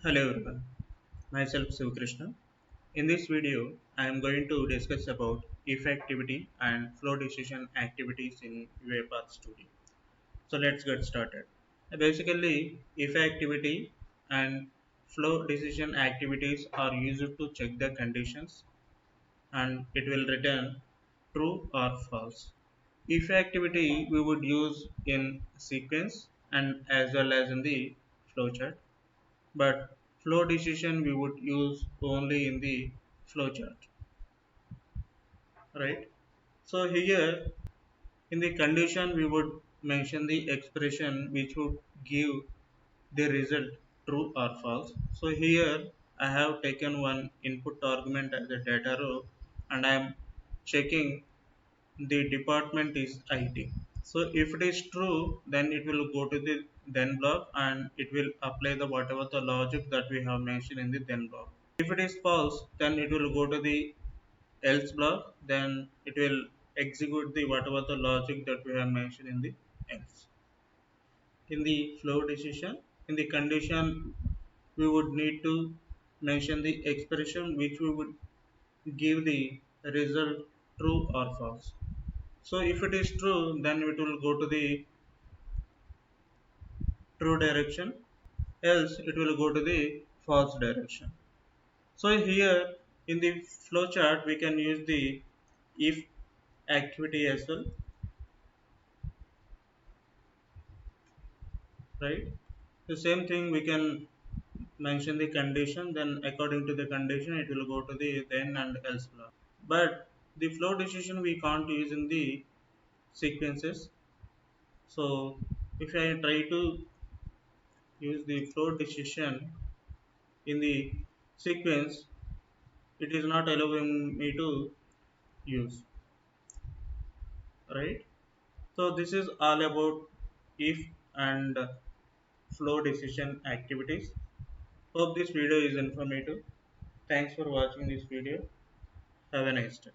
Hello everyone, myself Krishna. In this video, I am going to discuss about if activity and flow decision activities in UiPath Studio. So let's get started. Basically, if activity and flow decision activities are used to check the conditions and it will return true or false. If activity we would use in sequence and as well as in the flowchart, but flow decision we would use only in the flowchart, right? So here in the condition we would mention the expression which would give the result true or false. So here I have taken one input argument as a data row and I am checking the department is IT. So if it is true, then it will go to the then block and it will apply the whatever the logic that we have mentioned in the then block. If it is false, then it will go to the else block. Then it will execute the whatever the logic that we have mentioned in the else. In the flow decision, in the condition, we would need to mention the expression which we would give the result true or false. So if it is true, then it will go to the true direction, else it will go to the false direction. So here in the flowchart we can use the if activity as well, right? The same thing we can mention the condition, then according to the condition it will go to the then and else block. But the flow decision we can't use in the sequences. So if I try to use the flow decision in the sequence, it is not allowing me to use, right? So this is all about if and flow decision activities. Hope this video is informative. Thanks for watching this video. Have a nice day.